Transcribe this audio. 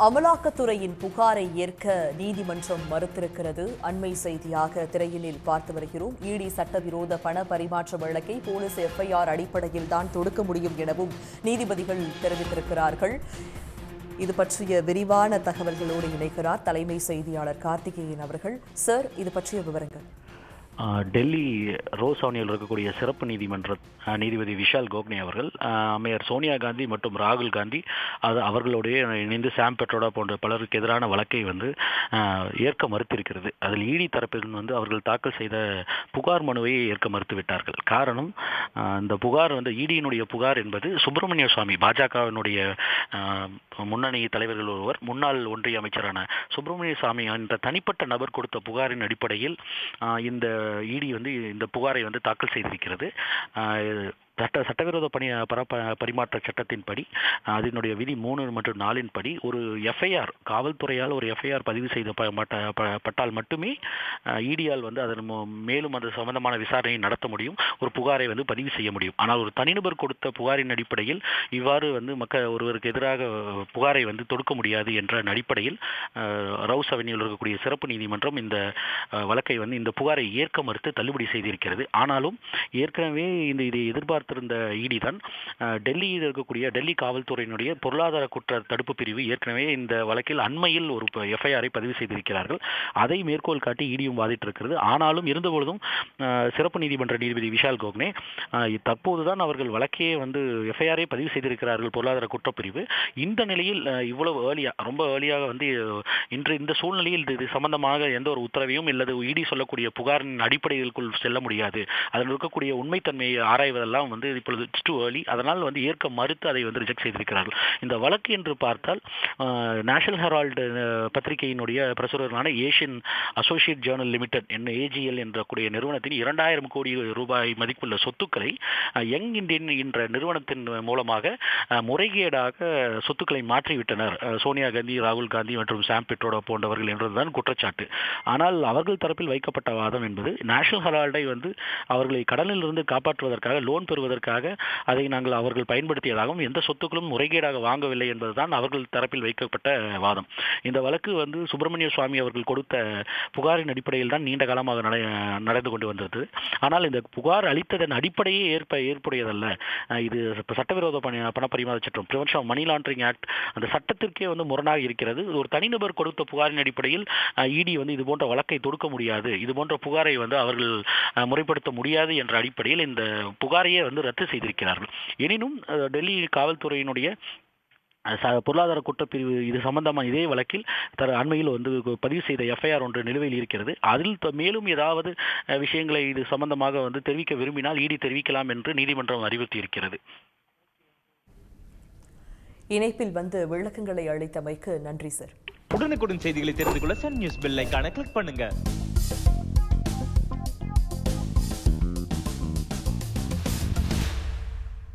அமலாக்கத்துறையின் புகாரை ஏற்க நீதிமன்றம் மறுத்திருக்கிறது. அண்மை செய்தியாக திரையினில் பார்த்து வருகிறோம். இடி சட்டவிரோத பண பரிமாற்ற வழக்கை போலீஸ் எஃப்ஐஆர் அடிப்படையில் தான் தொடுக்க முடியும் எனவும் நீதிபதிகள் தெரிவித்திருக்கிறார்கள். இது பற்றிய விரிவான தகவல்களோடு இணைக்கிறார் தலைமை செய்தியாளர் கார்த்திகேயன் அவர்கள். சார், இது பற்றிய விவரங்கள். டெல்லி ரோஸ் அவென்யூவில் இருக்கக்கூடிய சிறப்பு நீதிமன்ற நீதிபதி விஷால் கோக்னே அவர்கள் அம்மையார் சோனியா காந்தி மற்றும் ராகுல் காந்தி அவர்களுடைய இணைந்து சாம் பெட்ரோடா போன்ற பலருக்கு எதிரான வழக்கை ஏற்க மறுத்திருக்கிறது. அதில் இடி தரப்பில் அவர்கள் தாக்கல் செய்த புகார் மனுவை ஏற்க மறுத்துவிட்டார்கள். காரணம், இந்த புகார் இடியினுடைய புகார் என்பது சுப்பிரமணிய சுவாமி, பாஜகவினுடைய முன்னணி தலைவர்கள் ஒருவர், முன்னாள் ஒன்றிய அமைச்சரான சுப்பிரமணிய சுவாமி என்ற தனிப்பட்ட நபர் கொடுத்த புகாரின் அடிப்படையில் இந்த இடி இந்த புகாரை தாக்கல் செய்திருக்கிறது. சட்டவிரோத பரிமாற்ற சட்டத்தின்படி அதனுடைய விதி 3 மற்றும் 4 படி ஒரு எஃப்ஐஆர், காவல்துறையால் ஒரு எஃப்ஐஆர் பதிவு செய்த பட்டால் மட்டுமே இடியால் அதன் மேலும் அது சம்பந்தமான விசாரணையை நடத்த முடியும், ஒரு புகாரை பதிவு செய்ய முடியும். ஆனால் ஒரு தனிநபர் கொடுத்த புகாரின் அடிப்படையில் இவ்வாறு ஒருவருக்கு எதிராக புகாரை தொடுக்க முடியாது என்ற அடிப்படையில் ரவுஸ் அவென்யூவில் இருக்கக்கூடிய சிறப்பு நீதிமன்றம் இந்த வழக்கை இந்த புகாரை ஏற்க மறுத்து தள்ளுபடி செய்திருக்கிறது. ஆனாலும் ஏற்கனவே இதை எதிர்பார்த்திருந்த இடி தான் டெல்லியில் இருக்கக்கூடிய டெல்லி காவல்துறையினுடைய பொருளாதார குற்ற தடுப்பு பிரிவு ஏற்கனவே இந்த வழக்கில் அண்மையில் ஒரு எஃப்ஐஆரை பதிவு செய்திருக்கிறார்கள். அதை மேற்கோள் காட்டி இடியும் வாதிட்டிருக்கிறது. ஆனாலும் இருந்தபொழுதும் சிறப்பு நீதிமன்ற நீதிபதி விஷால் கோக்னே தற்போதுதான் அவர்கள் வழக்கே எஃப்ஐஆரை பதிவு செய்திருக்கிறார்கள் பொருளாதார குற்றப்பிரிவு. இந்த நிலையில் இவ்வளவு ரொம்ப ஏர்லியாக இன்று இந்த சூழ்நிலையில் இது சம்பந்தமாக எந்த ஒரு உத்தரவையும் இல்லது இடி சொல்லக்கூடிய புகாரின் அடிப்படைகளுக்குள் செல்ல முடியாது, அதில் இருக்கக்கூடிய உண்மைத்தன்மையை ஆராய்வதெல்லாம் இப்பொழுது டூ ஏர்லி, அதனால் ஏற்க மறுத்து அதை ரிஜெக்ட் செய்திருக்கிறார்கள். இந்த வழக்கு என்று பார்த்தால் நேஷனல் ஹெரால்டு பத்திரிகையினுடைய பிரசுரரான Asian associate journal limited AGL என்ற கூடிய நிறுவனத்தின் 2000 கோடி ரூபாய் மதிப்புள்ள சொத்துக்களை யங் இந்தியன் என்ற நிறுவனத்தின் மூலமாக முறைகேடாக சொத்துக்களை மாற்றிவிட்டனர் சோனியா காந்தி, ராகுல் காந்தி மற்றும் சாம் பெட்ரோடா போன்றவர்கள் என்றதுதான் குற்றச்சாட்டு. ஆனால் அவர்கள் தரப்பில் வைக்கப்பட்ட வாதம் என்பது நேஷனல் ஹெரால்டை அவர்களை கடனில் இருந்து காப்பாற்றுவதற்காக, லோன் பெறுவதற்காக அதை அவர்கள் பயன்படுத்தியதாகவும் எந்த சொத்துக்களும் முறைகேடாக வாங்கவில்லை என்பதுதான் அவர்கள் தரப்பில் வைக்கப்பட்ட வாதம். இந்த வழக்கு சுப்பிரமணிய சுவாமி அவர்கள் கொடுத்த புகாரின் அடிப்படையில் தான் நீண்ட காலமாக நடந்து கொண்டு வந்தது. ஆனால் இந்த புகார் அளித்ததன் அடிப்படையே ஏற்புடையதல்ல. இது சட்டவிரோத பண பரிமாற்ற சட்டம், prevention of money laundering act, அந்த சட்டத்திற்கே முரணாக இருக்கிறது. ஒரு தனிநபர் கொடுத்த புகாரின் அடிப்படையில் இடி இது போன்ற வழக்கை தொடுக்க முடியாது, இது போன்ற புகாரை அவர்கள் முறைப்படுத்த முடியாது என்ற அடிப்படையில் இந்த புகாரையே ரத்து செய்திருக்கிறார்கள். எனினும் டெல்லி காவல்துறையினுடைய பொருளாதார குற்றப்பிரிவு இது சம்பந்தமாக இதே வழக்கில் அண்மையில் பதிவு செய்த எஃப்ஐஆர் ஒன்று நிலுவையில் இருக்கிறது. அதில் மேலும் ஏதாவது விஷயங்களை இது சம்பந்தமாக தெரிவிக்க விரும்பினால் இடி தெரிவிக்கலாம் என்று நீதிமன்றம் அறிவுறுத்தியிருக்கிறது. இணைப்பில் விளக்கங்களை அளித்தமைக்கு நன்றி சார். உடனுக்குடன் செய்திகளை தெரிந்து கொள்ள சன் நியூஸ் பெல் ஐகானை கிளிக் பண்ணுங்க.